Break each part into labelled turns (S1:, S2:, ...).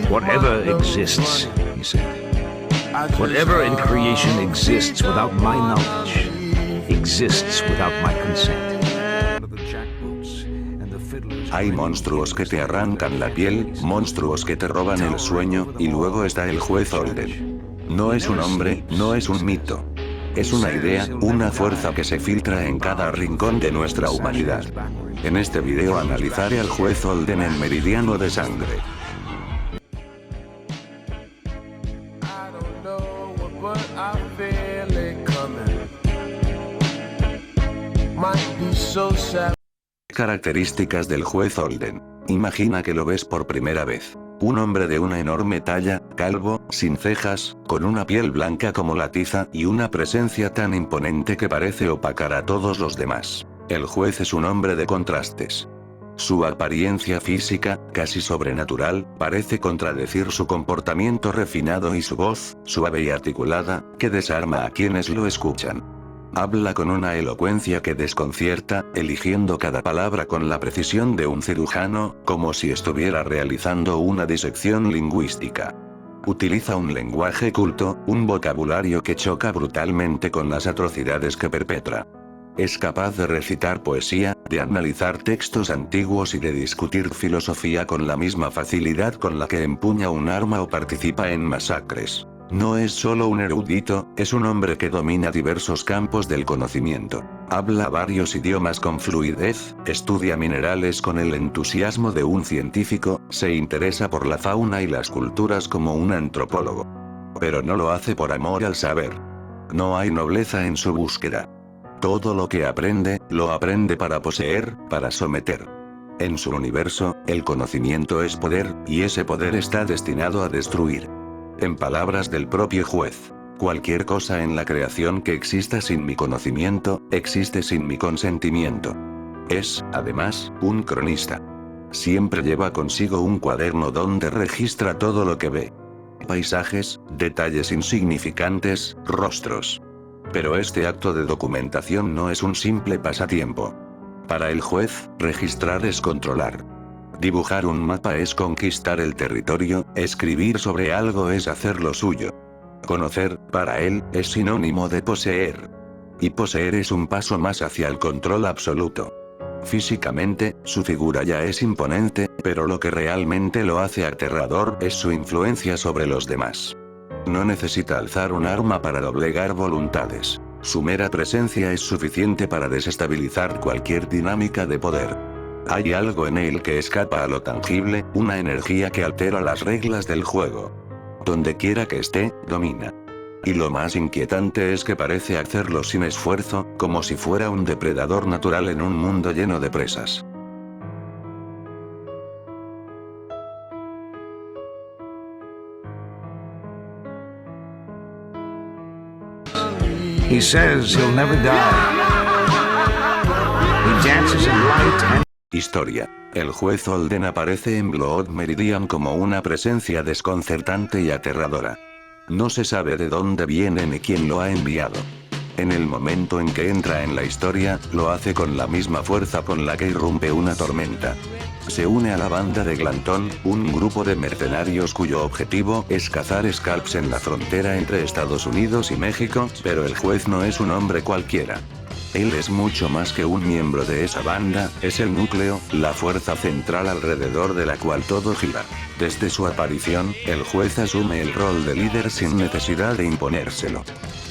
S1: Whatever exists, he said. Whatever in creation exists without my knowledge, exists without my consent.
S2: Hay monstruos que te arrancan la piel, monstruos que te roban el sueño, y luego está el juez Holden. No es un hombre, no es un mito. Es una idea, una fuerza que se filtra en cada rincón de nuestra humanidad. En este video analizaré al juez Holden en Meridiano de Sangre. Características del juez Holden. Imagina que lo ves por primera vez. Un hombre de una enorme talla, calvo, sin cejas, con una piel blanca como la tiza y una presencia tan imponente que parece opacar a todos los demás. El juez es un hombre de contrastes. Su apariencia física, casi sobrenatural, parece contradecir su comportamiento refinado y su voz, suave y articulada, que desarma a quienes lo escuchan. Habla con una elocuencia que desconcierta, eligiendo cada palabra con la precisión de un cirujano, como si estuviera realizando una disección lingüística. Utiliza un lenguaje culto, un vocabulario que choca brutalmente con las atrocidades que perpetra. Es capaz de recitar poesía, de analizar textos antiguos y de discutir filosofía con la misma facilidad con la que empuña un arma o participa en masacres. No es solo un erudito, es un hombre que domina diversos campos del conocimiento. Habla varios idiomas con fluidez, estudia minerales con el entusiasmo de un científico, se interesa por la fauna y las culturas como un antropólogo. Pero no lo hace por amor al saber. No hay nobleza en su búsqueda. Todo lo que aprende, lo aprende para poseer, para someter. En su universo, el conocimiento es poder, y ese poder está destinado a destruir. En palabras del propio juez, cualquier cosa en la creación que exista sin mi conocimiento, existe sin mi consentimiento. Es, además, un cronista. Siempre lleva consigo un cuaderno donde registra todo lo que ve. Paisajes, detalles insignificantes, rostros. Pero este acto de documentación no es un simple pasatiempo. Para el juez, registrar es controlar. Dibujar un mapa es conquistar el territorio, escribir sobre algo es hacerlo suyo. Conocer, para él, es sinónimo de poseer. Y poseer es un paso más hacia el control absoluto. Físicamente, su figura ya es imponente, pero lo que realmente lo hace aterrador es su influencia sobre los demás. No necesita alzar un arma para doblegar voluntades. Su mera presencia es suficiente para desestabilizar cualquier dinámica de poder. Hay algo en él que escapa a lo tangible, una energía que altera las reglas del juego. Donde quiera que esté, domina. Y lo más inquietante es que parece hacerlo sin esfuerzo, como si fuera un depredador natural en un mundo lleno de presas.
S1: He says he'll never die. He dances in light and...
S2: Historia. El juez Holden aparece en Blood Meridian como una presencia desconcertante y aterradora. No se sabe de dónde viene ni quién lo ha enviado. En el momento en que entra en la historia, lo hace con la misma fuerza con la que irrumpe una tormenta. Se une a la banda de Glanton, un grupo de mercenarios cuyo objetivo es cazar scalps en la frontera entre Estados Unidos y México, pero el juez no es un hombre cualquiera. Él es mucho más que un miembro de esa banda, es el núcleo, la fuerza central alrededor de la cual todo gira. Desde su aparición, el juez asume el rol de líder sin necesidad de imponérselo.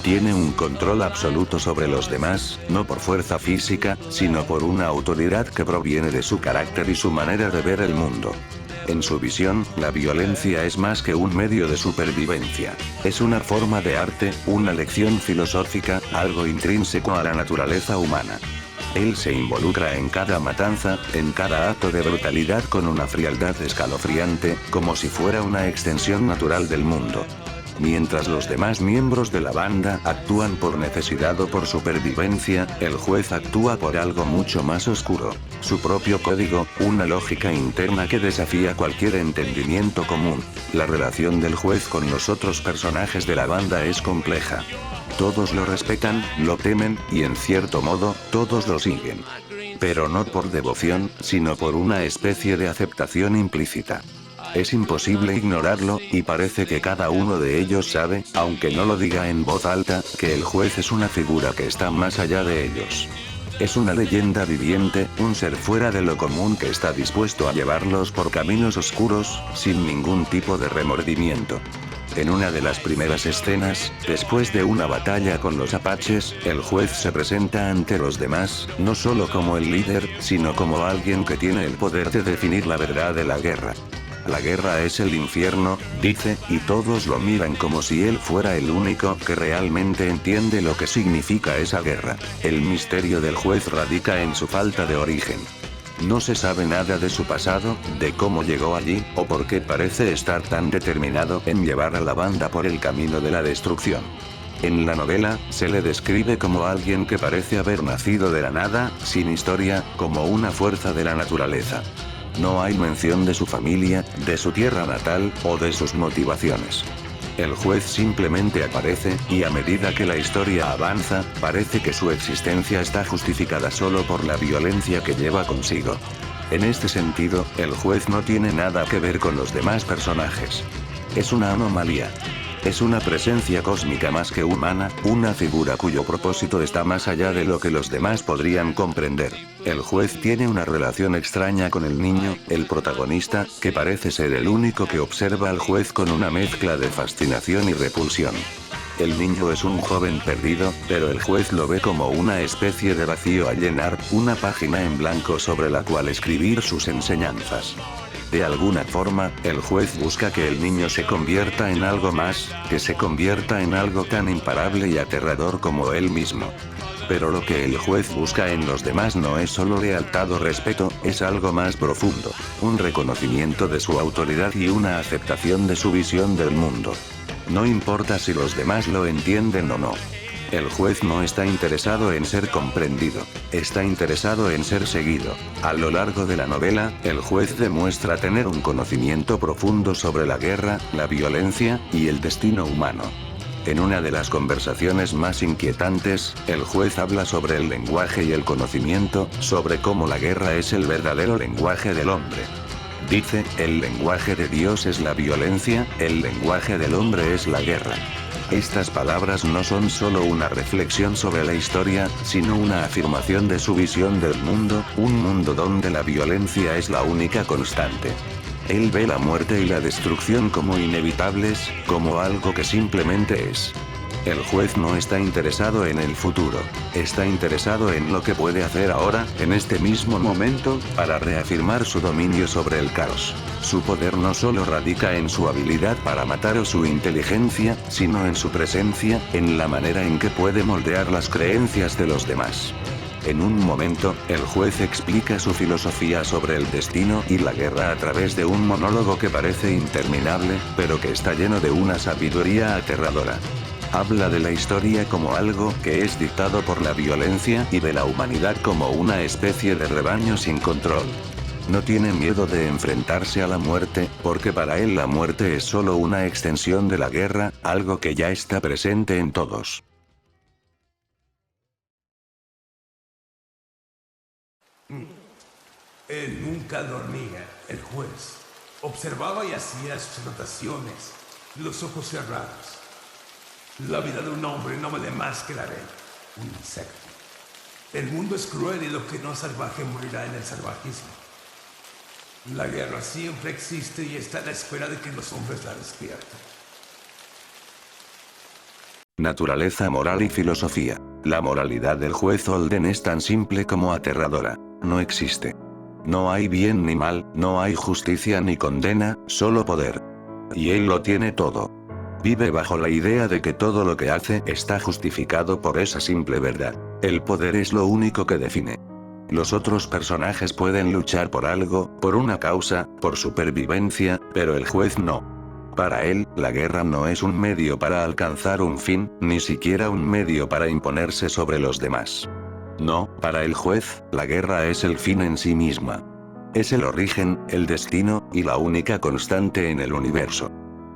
S2: Tiene un control absoluto sobre los demás, no por fuerza física, sino por una autoridad que proviene de su carácter y su manera de ver el mundo. En su visión, la violencia es más que un medio de supervivencia. Es una forma de arte, una lección filosófica, algo intrínseco a la naturaleza humana. Él se involucra en cada matanza, en cada acto de brutalidad con una frialdad escalofriante, como si fuera una extensión natural del mundo. Mientras los demás miembros de la banda actúan por necesidad o por supervivencia, el juez actúa por algo mucho más oscuro. Su propio código, una lógica interna que desafía cualquier entendimiento común. La relación del juez con los otros personajes de la banda es compleja. Todos lo respetan, lo temen, y en cierto modo, todos lo siguen. Pero no por devoción, sino por una especie de aceptación implícita. Es imposible ignorarlo, y parece que cada uno de ellos sabe, aunque no lo diga en voz alta, que el juez es una figura que está más allá de ellos. Es una leyenda viviente, un ser fuera de lo común que está dispuesto a llevarlos por caminos oscuros, sin ningún tipo de remordimiento. En una de las primeras escenas, después de una batalla con los apaches, el juez se presenta ante los demás, no solo como el líder, sino como alguien que tiene el poder de definir la verdad de la guerra. La guerra es el infierno, dice, y todos lo miran como si él fuera el único que realmente entiende lo que significa esa guerra. El misterio del juez radica en su falta de origen. No se sabe nada de su pasado, de cómo llegó allí, o por qué parece estar tan determinado en llevar a la banda por el camino de la destrucción. En la novela, se le describe como alguien que parece haber nacido de la nada, sin historia, como una fuerza de la naturaleza. No hay mención de su familia, de su tierra natal, o de sus motivaciones. El juez simplemente aparece, y a medida que la historia avanza, parece que su existencia está justificada solo por la violencia que lleva consigo. En este sentido, el juez no tiene nada que ver con los demás personajes. Es una anomalía. Es una presencia cósmica más que humana, una figura cuyo propósito está más allá de lo que los demás podrían comprender. El juez tiene una relación extraña con el niño, el protagonista, que parece ser el único que observa al juez con una mezcla de fascinación y repulsión. El niño es un joven perdido, pero el juez lo ve como una especie de vacío a llenar, una página en blanco sobre la cual escribir sus enseñanzas. De alguna forma, el juez busca que el niño se convierta en algo más, que se convierta en algo tan imparable y aterrador como él mismo. Pero lo que el juez busca en los demás no es solo lealtad o respeto, es algo más profundo, un reconocimiento de su autoridad y una aceptación de su visión del mundo. No importa si los demás lo entienden o no. El juez no está interesado en ser comprendido, está interesado en ser seguido. A lo largo de la novela, el juez demuestra tener un conocimiento profundo sobre la guerra, la violencia, y el destino humano. En una de las conversaciones más inquietantes, el juez habla sobre el lenguaje y el conocimiento, sobre cómo la guerra es el verdadero lenguaje del hombre. Dice, el lenguaje de Dios es la violencia, el lenguaje del hombre es la guerra. Estas palabras no son solo una reflexión sobre la historia, sino una afirmación de su visión del mundo, un mundo donde la violencia es la única constante. Él ve la muerte y la destrucción como inevitables, como algo que simplemente es. El juez no está interesado en el futuro, está interesado en lo que puede hacer ahora, en este mismo momento, para reafirmar su dominio sobre el caos. Su poder no solo radica en su habilidad para matar o su inteligencia, sino en su presencia, en la manera en que puede moldear las creencias de los demás. En un momento, el juez explica su filosofía sobre el destino y la guerra a través de un monólogo que parece interminable, pero que está lleno de una sabiduría aterradora. Habla de la historia como algo que es dictado por la violencia y de la humanidad como una especie de rebaño sin control. No tiene miedo de enfrentarse a la muerte, porque para él la muerte es solo una extensión de la guerra, algo que ya está presente en todos.
S3: Él nunca dormía, el juez. Observaba y hacía sus anotaciones, los ojos cerrados. La vida de un hombre no vale más que la de un insecto. El mundo es cruel y lo que no es salvaje morirá en el salvajismo. La guerra siempre existe y está a la espera de que los hombres la despierten.
S2: Naturaleza moral y filosofía. La moralidad del juez Holden es tan simple como aterradora. No existe. No hay bien ni mal, no hay justicia ni condena, solo poder. Y él lo tiene todo. Vive bajo la idea de que todo lo que hace está justificado por esa simple verdad. El poder es lo único que define. Los otros personajes pueden luchar por algo, por una causa, por supervivencia, pero el juez no. Para él, la guerra no es un medio para alcanzar un fin, ni siquiera un medio para imponerse sobre los demás. No, para el juez, la guerra es el fin en sí misma. Es el origen, el destino, y la única constante en el universo.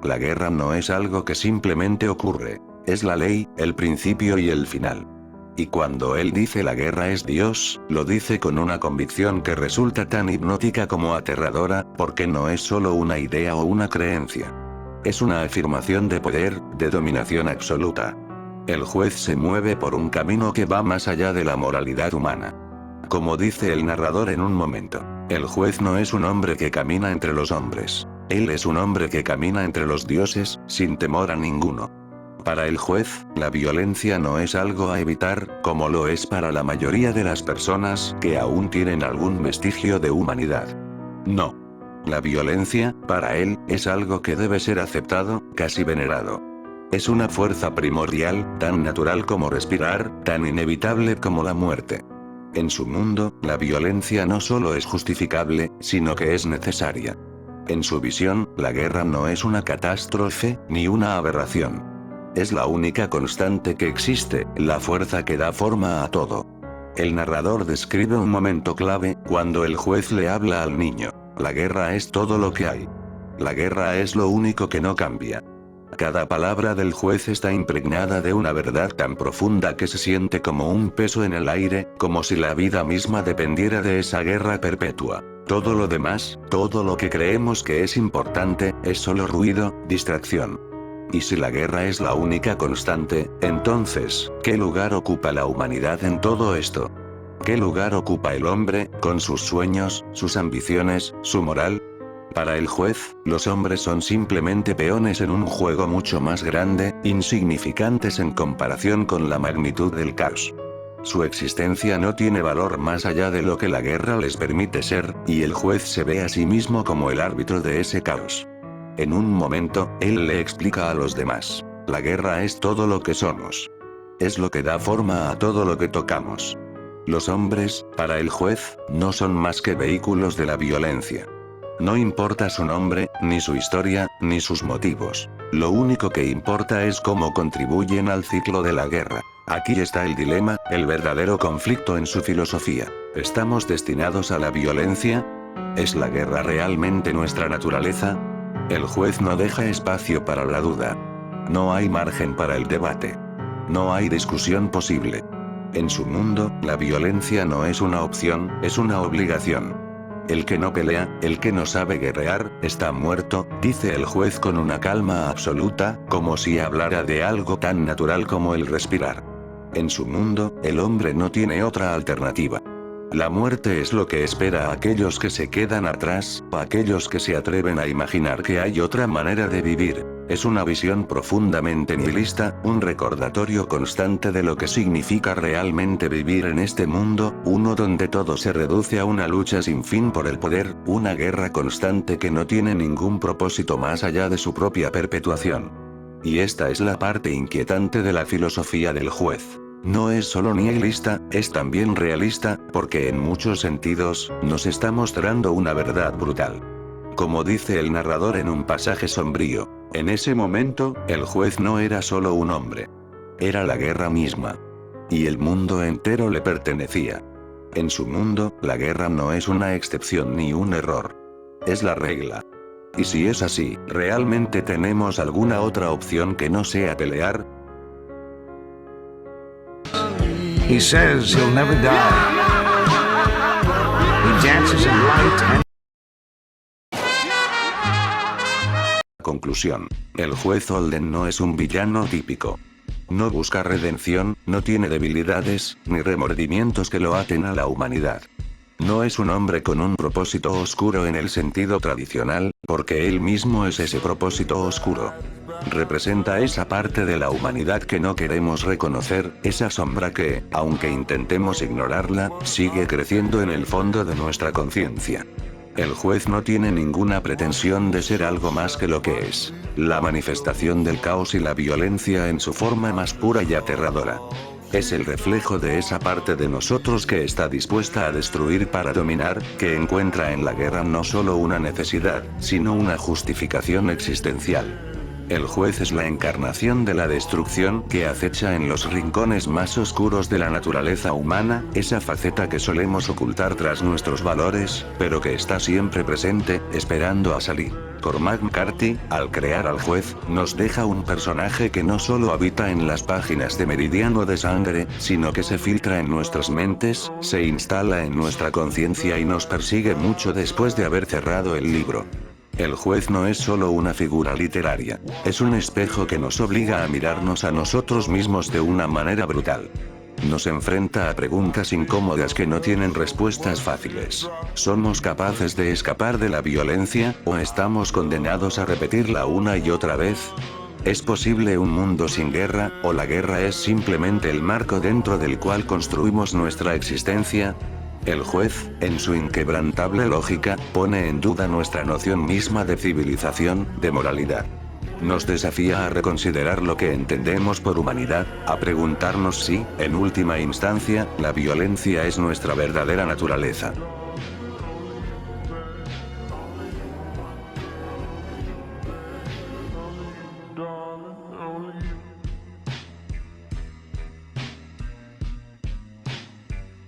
S2: La guerra no es algo que simplemente ocurre. Es la ley, el principio y el final. Y cuando él dice la guerra es Dios, lo dice con una convicción que resulta tan hipnótica como aterradora, porque no es solo una idea o una creencia. Es una afirmación de poder, de dominación absoluta. El juez se mueve por un camino que va más allá de la moralidad humana. Como dice el narrador en un momento, el juez no es un hombre que camina entre los hombres. Él es un hombre que camina entre los dioses, sin temor a ninguno. Para el juez, la violencia no es algo a evitar, como lo es para la mayoría de las personas que aún tienen algún vestigio de humanidad. No. La violencia, para él, es algo que debe ser aceptado, casi venerado. Es una fuerza primordial, tan natural como respirar, tan inevitable como la muerte. En su mundo, la violencia no solo es justificable, sino que es necesaria. En su visión, la guerra no es una catástrofe, ni una aberración. Es la única constante que existe, la fuerza que da forma a todo. El narrador describe un momento clave, cuando el juez le habla al niño. La guerra es todo lo que hay. La guerra es lo único que no cambia. Cada palabra del juez está impregnada de una verdad tan profunda que se siente como un peso en el aire, como si la vida misma dependiera de esa guerra perpetua. Todo lo demás, todo lo que creemos que es importante, es solo ruido, distracción. Y si la guerra es la única constante, entonces, ¿qué lugar ocupa la humanidad en todo esto? ¿Qué lugar ocupa el hombre, con sus sueños, sus ambiciones, su moral? Para el juez, los hombres son simplemente peones en un juego mucho más grande, insignificantes en comparación con la magnitud del caos. Su existencia no tiene valor más allá de lo que la guerra les permite ser, y el juez se ve a sí mismo como el árbitro de ese caos. En un momento, él le explica a los demás: la guerra es todo lo que somos. Es lo que da forma a todo lo que tocamos. Los hombres, para el juez, no son más que vehículos de la violencia. No importa su nombre, ni su historia, ni sus motivos. Lo único que importa es cómo contribuyen al ciclo de la guerra. Aquí está el dilema, el verdadero conflicto en su filosofía. ¿Estamos destinados a la violencia? ¿Es la guerra realmente nuestra naturaleza? El juez no deja espacio para la duda. No hay margen para el debate. No hay discusión posible. En su mundo, la violencia no es una opción, es una obligación. El que no pelea, el que no sabe guerrear, está muerto, dice el juez con una calma absoluta, como si hablara de algo tan natural como el respirar. En su mundo, el hombre no tiene otra alternativa. La muerte es lo que espera a aquellos que se quedan atrás, a aquellos que se atreven a imaginar que hay otra manera de vivir. Es una visión profundamente nihilista, un recordatorio constante de lo que significa realmente vivir en este mundo, uno donde todo se reduce a una lucha sin fin por el poder, una guerra constante que no tiene ningún propósito más allá de su propia perpetuación. Y esta es la parte inquietante de la filosofía del juez. No es solo nihilista, es también realista, porque en muchos sentidos, nos está mostrando una verdad brutal. Como dice el narrador en un pasaje sombrío, en ese momento, el juez no era solo un hombre. Era la guerra misma. Y el mundo entero le pertenecía. En su mundo, la guerra no es una excepción ni un error. Es la regla. Y si es así, ¿realmente tenemos alguna otra opción que no sea pelear?
S1: He says he'll never die. He dances in light and...
S2: Conclusión. El juez Holden no es un villano típico. No busca redención, no tiene debilidades, ni remordimientos que lo aten a la humanidad. No es un hombre con un propósito oscuro en el sentido tradicional, porque él mismo es ese propósito oscuro. Representa esa parte de la humanidad que no queremos reconocer, esa sombra que, aunque intentemos ignorarla, sigue creciendo en el fondo de nuestra conciencia. El juez no tiene ninguna pretensión de ser algo más que lo que es: la manifestación del caos y la violencia en su forma más pura y aterradora. Es el reflejo de esa parte de nosotros que está dispuesta a destruir para dominar, que encuentra en la guerra no solo una necesidad, sino una justificación existencial. El juez es la encarnación de la destrucción que acecha en los rincones más oscuros de la naturaleza humana, esa faceta que solemos ocultar tras nuestros valores, pero que está siempre presente, esperando a salir. Cormac McCarthy, al crear al juez, nos deja un personaje que no solo habita en las páginas de Meridiano de Sangre, sino que se filtra en nuestras mentes, se instala en nuestra conciencia y nos persigue mucho después de haber cerrado el libro. El juez no es solo una figura literaria, es un espejo que nos obliga a mirarnos a nosotros mismos de una manera brutal. Nos enfrenta a preguntas incómodas que no tienen respuestas fáciles. ¿Somos capaces de escapar de la violencia, o estamos condenados a repetirla una y otra vez? ¿Es posible un mundo sin guerra, o la guerra es simplemente el marco dentro del cual construimos nuestra existencia? El juez, en su inquebrantable lógica, pone en duda nuestra noción misma de civilización, de moralidad. Nos desafía a reconsiderar lo que entendemos por humanidad, a preguntarnos si, en última instancia, la violencia es nuestra verdadera naturaleza.